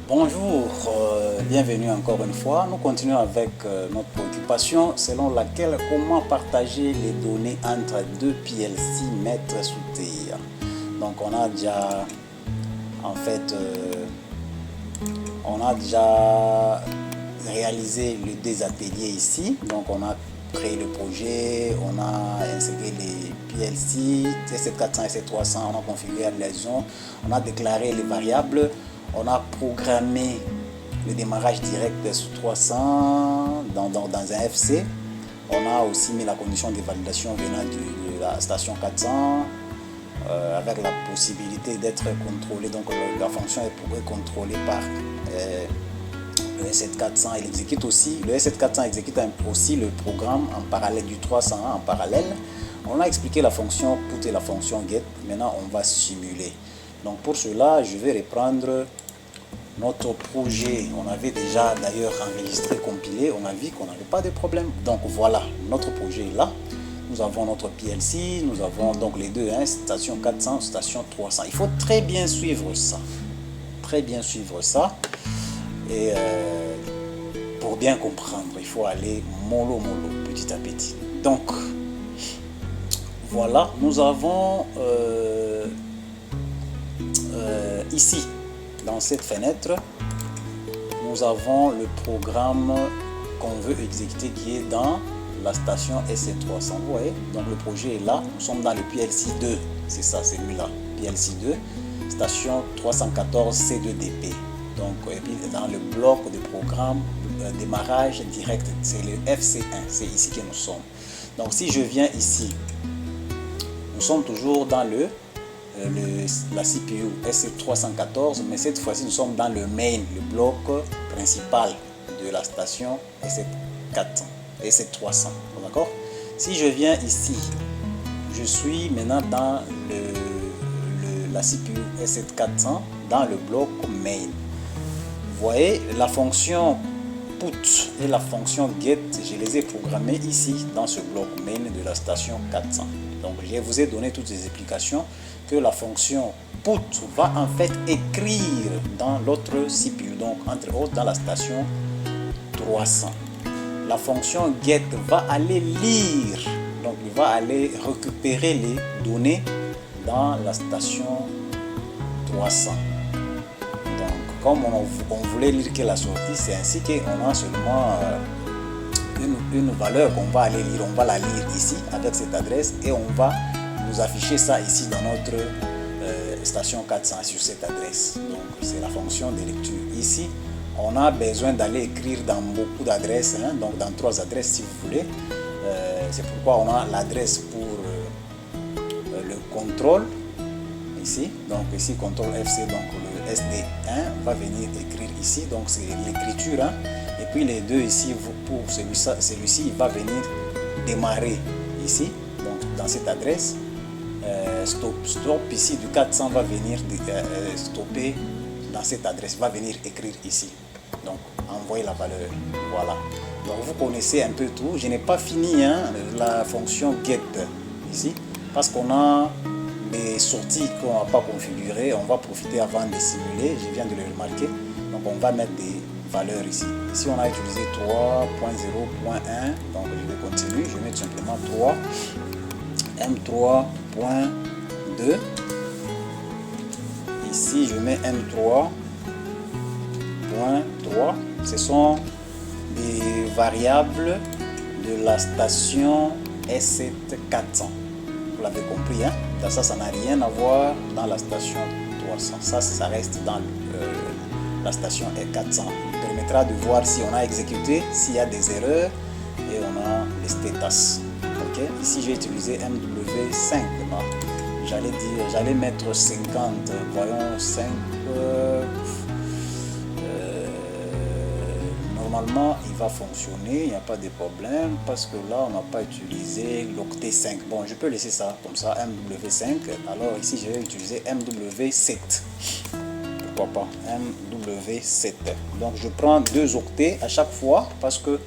Bonjour, bienvenue encore une fois. Nous continuons avec notre préoccupation selon laquelle comment partager les données entre deux PLC mettre sous terre. Donc on a déjà réalisé les deux ateliers ici. Donc on a créé le projet, on a insérer les PLC, EC400 et EC300, on a configuré la liaison, on a déclaré les variables, on a programmé le démarrage direct sous 300 dans un FC. On a aussi mis la condition de validation venant de la station 400 avec la possibilité d'être contrôlée. Donc la fonction est contrôlée par le S7400. Il exécute aussi, le S7400 exécute aussi le programme en parallèle du 301 en parallèle. On a expliqué la fonction put et la fonction get. Maintenant, on va simuler. Donc pour cela, je vais reprendre notre projet. On avait déjà d'ailleurs enregistré, compilé. On a vu qu'on n'avait pas de problème. Donc voilà, notre projet est là. Nous avons notre PLC, nous avons donc les deux, station 400, station 300. Il faut très bien suivre ça. Très bien suivre ça. Et pour bien comprendre, il faut aller mollo, petit à petit. Donc, voilà, nous avons ici, dans cette fenêtre, nous avons le programme qu'on veut exécuter qui est dans la station SC300. Vous voyez, donc le projet est là. Nous sommes dans le PLC 2. C'est ça, celui-là. PLC 2, station 314 C2DP. Donc, et puis dans le bloc de programme démarrage direct, c'est le FC1. C'est ici que nous sommes. Donc, si je viens ici, nous sommes toujours dans la CPU SC314, mais cette fois-ci, nous sommes dans le main, le bloc principal de la station SC400. SC300. D'accord? Si je viens ici, je suis maintenant dans la CPU SC400, dans le bloc main. Vous voyez, la fonction put et la fonction get, je les ai programmées ici, dans ce bloc main de la station 400. Donc, je vous ai donné toutes les explications que la fonction put va en fait écrire dans l'autre CPU, donc entre autres dans la station 300. La fonction get va aller lire, donc il va aller récupérer les données dans la station 300. Donc, comme on voulait lire que la sortie, c'est ainsi qu'on a seulement une valeur qu'on va aller lire. On va la lire ici avec cette adresse et on va nous afficher ça ici dans notre station 400 sur cette adresse. Donc, c'est la fonction de lecture. Ici, on a besoin d'aller écrire dans beaucoup d'adresses, donc dans 3 adresses si vous voulez. C'est pourquoi on a l'adresse pour le contrôle ici. Donc ici, contrôle FC, donc le SD1 va venir écrire ici. Donc c'est l'écriture. Et puis les deux ici, pour celui-ci, il va venir démarrer ici, donc dans cette adresse. Stop ici du 400 va venir stopper dans cette adresse, va venir écrire ici. Donc, envoyer la valeur. Voilà. Donc, vous connaissez un peu tout. Je n'ai pas fini la fonction get ici parce qu'on a des sorties qu'on n'a pas configurées. On va profiter avant de simuler. Je viens de le remarquer. Donc, on va mettre des valeurs ici. Ici, on a utilisé 3.0.1. Donc, je vais continuer. Je vais mettre simplement 3. M3.2. Ici, je mets M3.3. Ce sont des variables de la station S7400. Vous l'avez compris, ça n'a rien à voir dans la station 300. Ça reste dans la station E400. Il permettra de voir si on a exécuté, s'il y a des erreurs et on a les status. Okay? Ici, j'ai utilisé MW5. J'allais mettre 50. Voyons 5. Normalement, il va fonctionner, il n'y a pas de problème parce que là, on n'a pas utilisé l'octet 5. Bon, je peux laisser ça comme ça, MW5. Alors ici, je vais utiliser MW7. Pourquoi pas MW7. Donc, je prends 2 octets à chaque fois parce que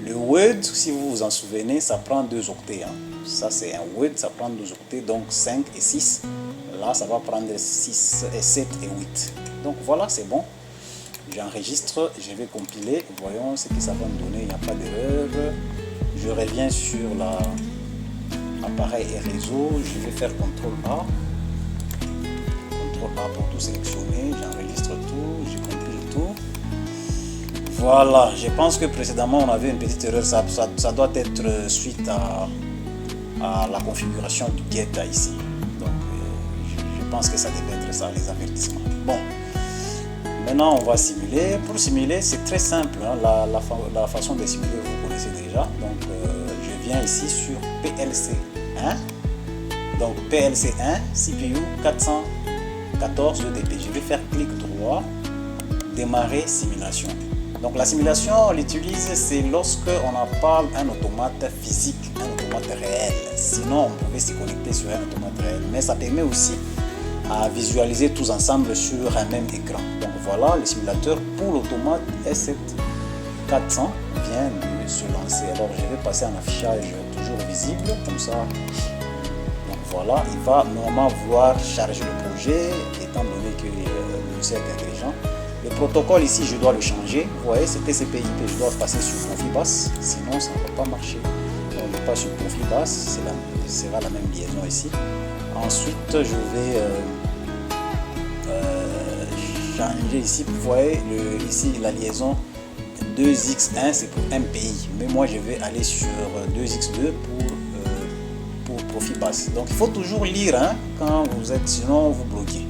le Word, si vous vous en souvenez, ça prend 2 octets. Ça, c'est un Word, ça prend 2 octets, donc 5 et 6. là ça va prendre 6, 7 et 8. Donc voilà, c'est bon. J'enregistre, je vais compiler, voyons ce que ça va me donner, il n'y a pas d'erreur. Je reviens sur l'appareil et réseau, je vais faire CTRL A. CTRL A pour tout sélectionner, j'enregistre tout, je compile tout. Voilà, je pense que précédemment on avait une petite erreur, ça doit être suite à la configuration du get ici. Donc je pense que ça devait être ça, les avertissements. Bon. Maintenant, on va simuler. Pour simuler, c'est très simple. Hein. La façon de simuler, vous connaissez déjà. Donc, je viens ici sur PLC1. Donc, PLC1, CPU 414 EDP. Je vais faire clic droit, démarrer simulation. Donc, la simulation, on l'utilise, c'est lorsque on parle un automate physique, un automate réel. Sinon, on pouvait se connecter sur un automate réel. Mais ça permet aussi à visualiser tous ensemble sur un même écran. Donc voilà, le simulateur pour l'automate S7-400 vient de se lancer. Alors je vais passer en affichage toujours visible, comme ça. Donc voilà, il va normalement voir charger le projet, étant donné que le logiciel est intelligent. Le protocole ici, je dois le changer. Vous voyez, c'est TCP/IP, je dois passer sur Profibus, sinon ça ne va pas marcher. Donc je passe sur Profibus, ce sera la même liaison ici. Ensuite, je vais changer ici. Vous voyez, ici la liaison 2x1, c'est pour un pays. Mais moi, je vais aller sur 2x2 pour Profibus. Donc, il faut toujours lire hein, quand vous êtes, sinon vous bloquez.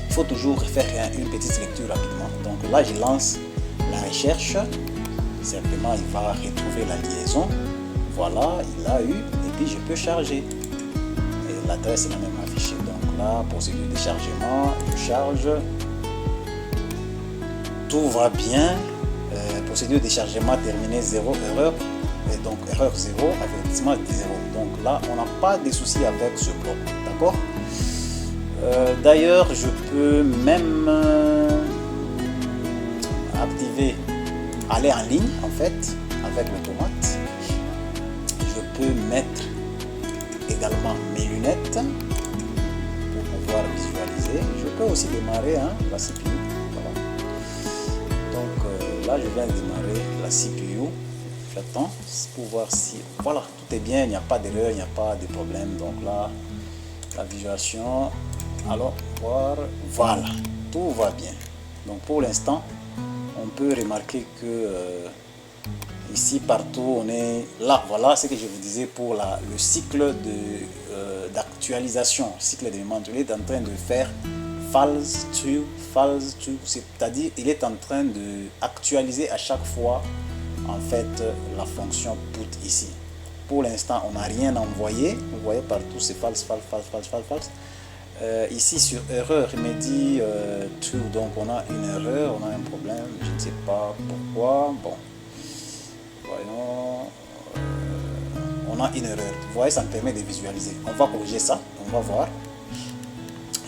Il faut toujours faire une petite lecture rapidement. Donc là, je lance la recherche. Simplement, il va retrouver la liaison. Voilà, il a eu. Et puis, je peux charger. L'adresse est la même affichée. Donc là, procédure de chargement, je charge. Tout va bien. Procédure de chargement terminée, 0 erreur. Et donc erreur 0, avertissement de 0. Donc là, on n'a pas de soucis avec ce bloc. D'accord. D'ailleurs, je peux même activer, aller en ligne en fait avec l'automate. Je peux mettre également mes lunettes pour pouvoir visualiser. Je peux aussi démarrer hein, la CPU. Voilà. Donc là, je viens de démarrer la CPU. J'attends pour voir si voilà, tout est bien, il n'y a pas d'erreur, il n'y a pas de problème. Donc là, la visualisation, alors voir, voilà, tout va bien. Donc pour l'instant, on peut remarquer que ici partout on est là, voilà ce que je vous disais pour le cycle d'actualisation, cycle d'éléments. Il est en train de faire false true, c'est-à-dire il est en train de actualiser à chaque fois en fait la fonction put ici. Pour l'instant on n'a rien envoyé, vous voyez partout c'est false. Ici sur erreur il me dit true, donc on a une erreur, on a un problème, je ne sais pas pourquoi. Bon, voyons, on a une erreur. Vous voyez, ça me permet de visualiser. On va corriger ça, on va voir.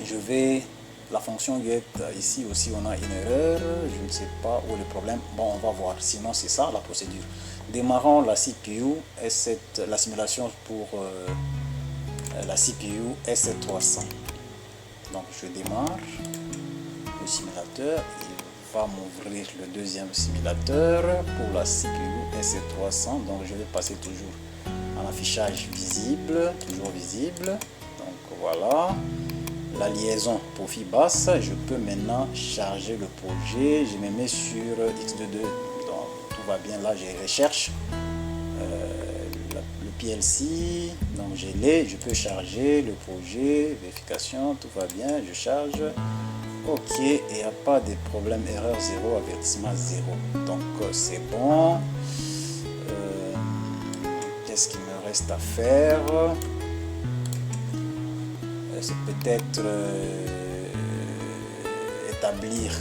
Je vais, la fonction get, ici aussi on a une erreur, je ne sais pas où est le problème. Bon, on va voir, sinon c'est ça la procédure. Démarrons la CPU S7, la simulation pour la CPU S300. Donc je démarre le simulateur. Va m'ouvrir le deuxième simulateur pour la CPU S300. Donc je vais passer toujours en affichage visible, toujours visible. Donc voilà, la liaison Profibus. Je peux maintenant charger le projet. Je me mets sur X22. Donc tout va bien. Là je recherche le PLC. Donc je l'ai. Je peux charger le projet. Vérification, tout va bien. Je charge. Ok, et il n'y a pas de problème, erreur 0, avertissement 0. Donc c'est bon. Qu'est-ce qu'il me reste à faire? C'est peut-être établir.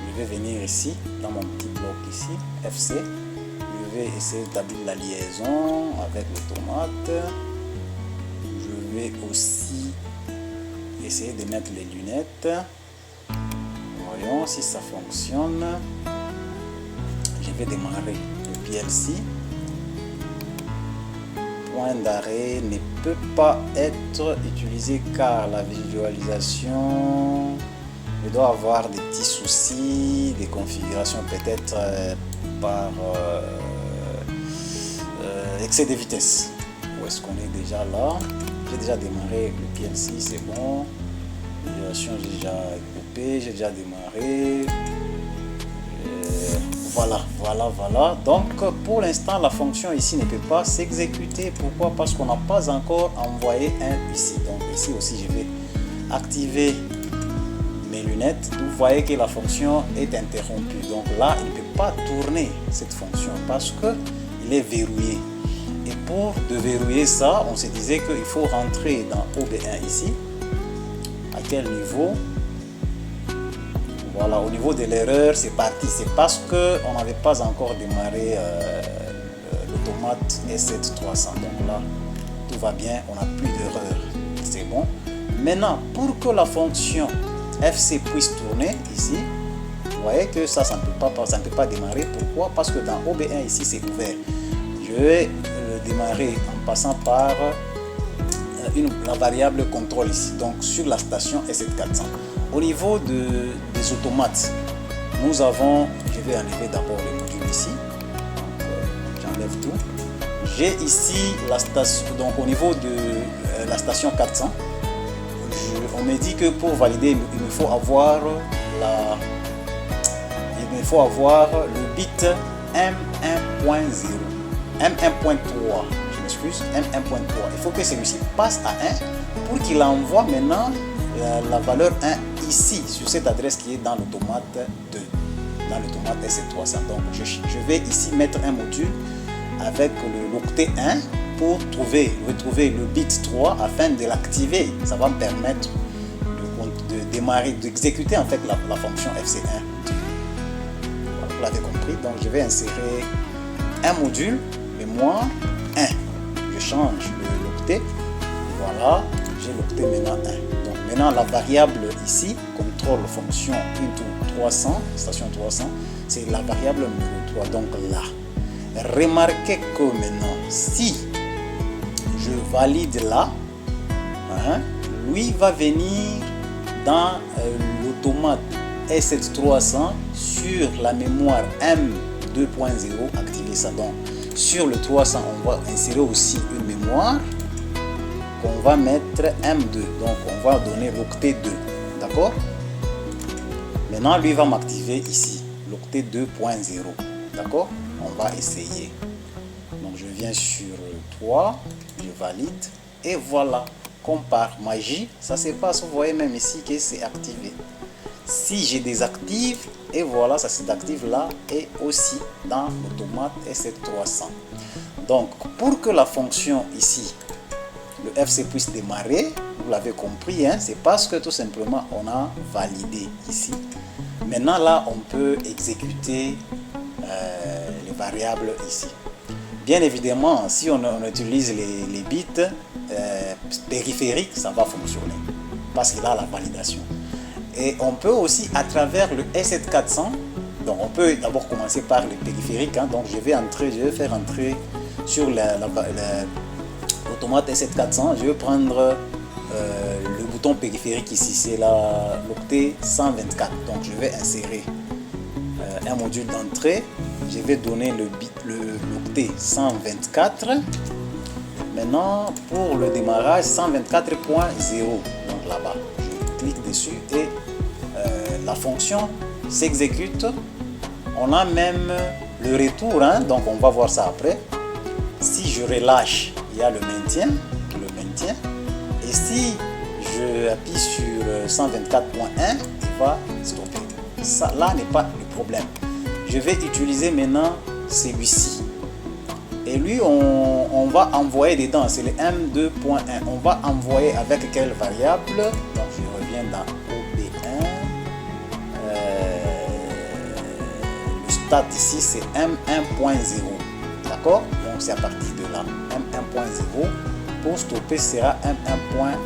Je vais venir ici, dans mon petit bloc ici, FC. Je vais essayer d'établir la liaison avec l'automate. Je vais aussi essayer de mettre les lunettes. Voyons si ça fonctionne. Je vais démarrer le PLC. point d'arrêt ne peut pas être utilisé car la visualisation doit avoir des petits soucis, des configurations peut-être par excès de vitesse. Où est-ce qu'on est déjà là? J'ai déjà démarré le PLC, c'est bon. Visualisation, j'ai déjà coupé, j'ai déjà démarré. Voilà. Donc pour l'instant la fonction ici ne peut pas s'exécuter. Pourquoi? Parce qu'on n'a pas encore envoyé un ici. Donc ici aussi je vais activer mes lunettes. Vous voyez que la fonction est interrompue. Donc là il ne peut pas tourner cette fonction parce que il est verrouillé. Et pour déverrouiller ça, on se disait qu'il faut rentrer dans OB1 ici. À quel niveau? Voilà, au niveau de l'erreur, c'est parti. C'est parce qu'on n'avait pas encore démarré l'automate S7300. Donc là, tout va bien, on n'a plus d'erreur. C'est bon. Maintenant, pour que la fonction FC puisse tourner ici, vous voyez que ça ne peut pas démarrer. Pourquoi? Parce que dans OB1 ici, c'est ouvert. Je vais le démarrer en passant par la variable contrôle ici, donc sur la station S7400. Au niveau des automates, nous avons, je vais enlever d'abord les modules ici, j'enlève tout. J'ai ici la station, donc au niveau de la station 400, on me dit que pour valider, il me faut avoir le bit M1.0, M1.3. M1.3. Il faut que celui-ci passe à 1 pour qu'il envoie maintenant la valeur 1 ici sur cette adresse qui est dans l'automate 2, dans l'automate S7300. Donc je vais ici mettre un module avec l'octet 1 pour retrouver le bit 3 afin de l'activer. Ça va me permettre de démarrer, d'exécuter en fait la fonction FC1. Vous l'avez compris. Donc je vais insérer un module mémoire 1. Change l'octet, voilà, j'ai l'octet maintenant 1. Donc maintenant la variable ici, contrôle fonction into 300, station 300, c'est la variable numéro 3, donc là. Remarquez que maintenant, si je valide là, lui va venir dans l'automate S7300 sur la mémoire M2.0, activer ça. Donc sur le 300, on va insérer aussi une mémoire qu'on va mettre M2. Donc, on va donner l'octet 2. D'accord? Maintenant, lui va m'activer ici, l'octet 2.0. D'accord? On va essayer. Donc, je viens sur 3, je valide. Et voilà, comme par magie, ça se passe. Vous voyez même ici que c'est activé. Si je désactive, et voilà, ça se désactive là et aussi dans l'automate S7300. Donc, pour que la fonction ici, le FC puisse démarrer, vous l'avez compris, hein, c'est parce que tout simplement on a validé ici. Maintenant là, on peut exécuter les variables ici. Bien évidemment, si on utilise les bits périphériques, ça va fonctionner parce qu'il a la validation. Et on peut aussi, à travers le S7400, donc on peut d'abord commencer par les périphériques. Hein, donc je vais faire entrer sur l'automate S7400. Je vais prendre le bouton périphérique ici, c'est l'octet 124. Donc je vais insérer un module d'entrée. Je vais donner l'octet 124. Maintenant, pour le démarrage, 124.0. Donc là-bas, je clique dessus et la fonction s'exécute. On a même le retour, hein, donc on va voir ça après. Si je relâche, il y a le maintien. Et si je appuie sur 124.1, il va stopper. Ça là n'est pas le problème. Je vais utiliser maintenant celui-ci. Et lui, on va envoyer dedans, c'est le M2.1. On va envoyer avec quelle variable? Donc je reviens dans OB1. Le stade ici, c'est M1.0. D'accord? Donc c'est à partir de là. M1.0. Pour stopper sera M1.1.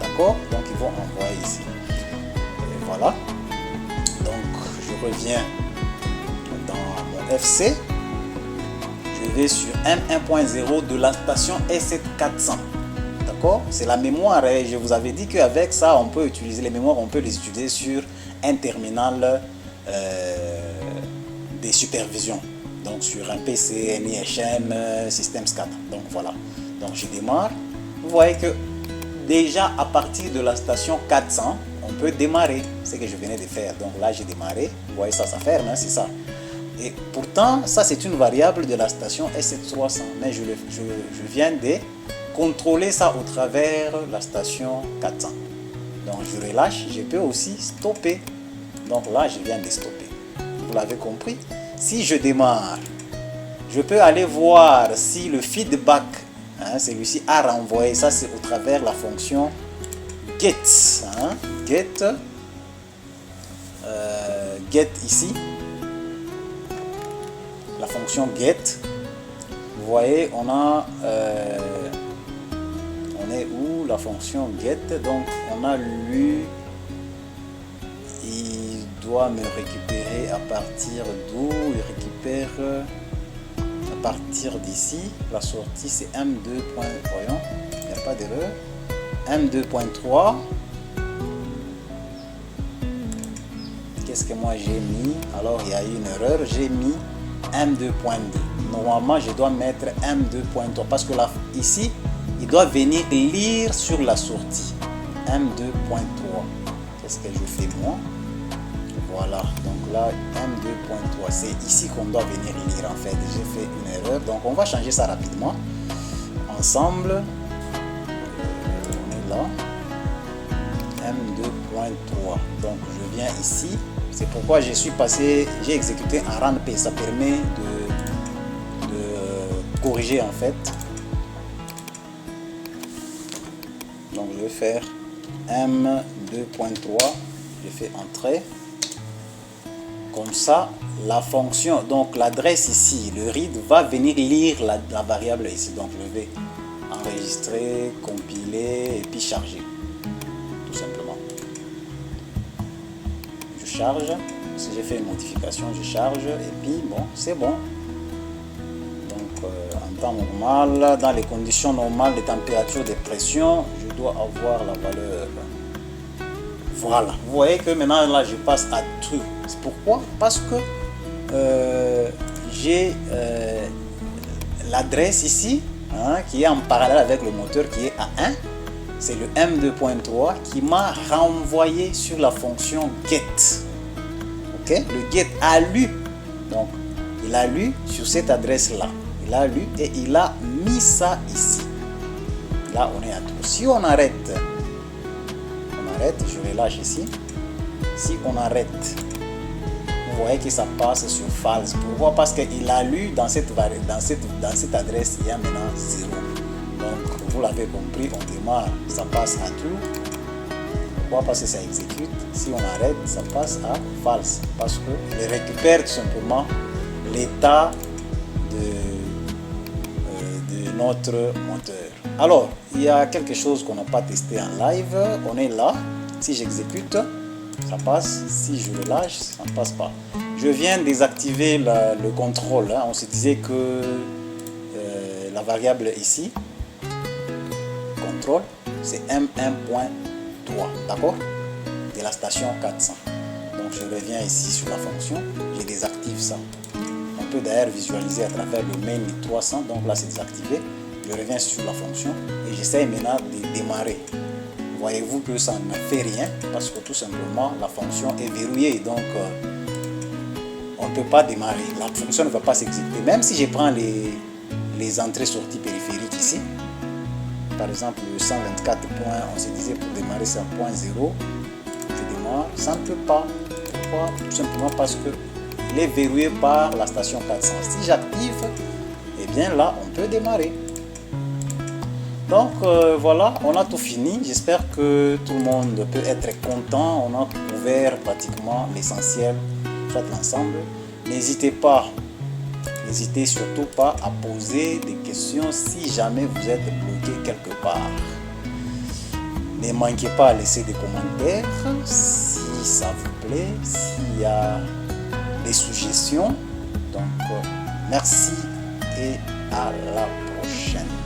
D'accord? Donc ils vont envoyer ici. Et voilà. Donc je reviens dans mon FC. Je vais sur M1.0 de la station S7400. D'accord? C'est la mémoire. Et je vous avais dit qu'avec ça, on peut utiliser les mémoires, on peut les utiliser sur un terminal des supervisions. Donc sur un PC, NIHM, System SCADA. Donc voilà. Donc je démarre. Vous voyez que déjà à partir de la station 400, on peut démarrer. C'est ce que je venais de faire. Donc là j'ai démarré. Vous voyez ça, ça ferme, hein, c'est ça. Et pourtant, ça c'est une variable de la station S300. Mais je viens de contrôler ça au travers la station 400. Donc je relâche, je peux aussi stopper. Donc là je viens de stopper. Vous l'avez compris? Si je démarre, je peux aller voir si le feedback, hein, celui-ci a renvoyé. Ça c'est au travers la fonction get. Hein, get ici. La fonction get. Vous voyez, on a... on est où? La fonction get. Donc on a lu... Il doit me récupérer à partir d'où? Il récupère à partir d'ici. La sortie c'est M2. Voyons, il n'y a pas d'erreur. M2.3. Qu'est-ce que moi j'ai mis? Alors il y a eu une erreur. J'ai mis M2.2. Normalement je dois mettre M2.3 parce que là ici il doit venir lire sur la sortie. M2.3. Qu'est-ce que je fais moi? Voilà, donc là M2.3, c'est ici qu'on doit venir lire en fait. J'ai fait une erreur, donc on va changer ça rapidement ensemble. On est là, M2.3. donc je viens ici. C'est pourquoi je suis passé, j'ai exécuté un run P. Ça permet de corriger en fait. Donc je vais faire M2.3, je fais entrée. Comme ça, la fonction, donc l'adresse ici, le read va venir lire la variable ici. Donc je vais enregistrer, compiler et puis charger. Tout simplement. Je charge. Si j'ai fait une modification, je charge et puis bon, c'est bon. Donc en temps normal, dans les conditions normales de température, de pression, je dois avoir la valeur. Voilà, vous voyez que maintenant là je passe à true. C'est pourquoi? Parce que j'ai l'adresse ici, hein, qui est en parallèle avec le moteur qui est à 1. C'est le M2.3 qui m'a renvoyé sur la fonction get. Ok, le get a lu. Donc il a lu sur cette adresse là. Il a lu et il a mis ça ici. Là on est à true. Si on arrête, je relâche ici. Si on arrête, vous voyez que ça passe sur false. Pourquoi? Parce qu'il a lu dans cette adresse, il y a maintenant 0. Donc vous l'avez compris, on démarre, ça passe à true. Pourquoi? Parce que ça exécute. Si on arrête, ça passe à false. Parce qu'il récupère tout simplement l'état de notre moteur. Alors, il y a quelque chose qu'on n'a pas testé en live. On est là. Si j'exécute, ça passe. Si je le lâche, ça ne passe pas. Je viens désactiver le contrôle. Hein. On se disait que la variable ici, contrôle, c'est M1.3. D'accord? De la station 400. Donc, je reviens ici sur la fonction. Je désactive ça. On peut d'ailleurs visualiser à travers le main 300. Donc là, c'est désactivé. Je reviens sur la fonction et j'essaie maintenant de démarrer. Voyez-vous que ça ne fait rien parce que tout simplement la fonction est verrouillée. Donc on ne peut pas démarrer. La fonction ne va pas s'exécuter. Même si je prends les entrées-sorties périphériques ici. Par exemple le 124 points, on se disait pour démarrer c'est à point 0. Je démarre, ça ne peut pas. Pourquoi? Tout simplement parce que il est verrouillé par la station 400. Si j'active, et bien là on peut démarrer. Donc voilà, on a tout fini. J'espère que tout le monde peut être content. On a couvert pratiquement l'essentiel, soit l'ensemble. N'hésitez surtout pas à poser des questions si jamais vous êtes bloqué quelque part. Ne manquez pas à laisser des commentaires si ça vous plaît, s'il y a des suggestions. Donc merci et à la prochaine.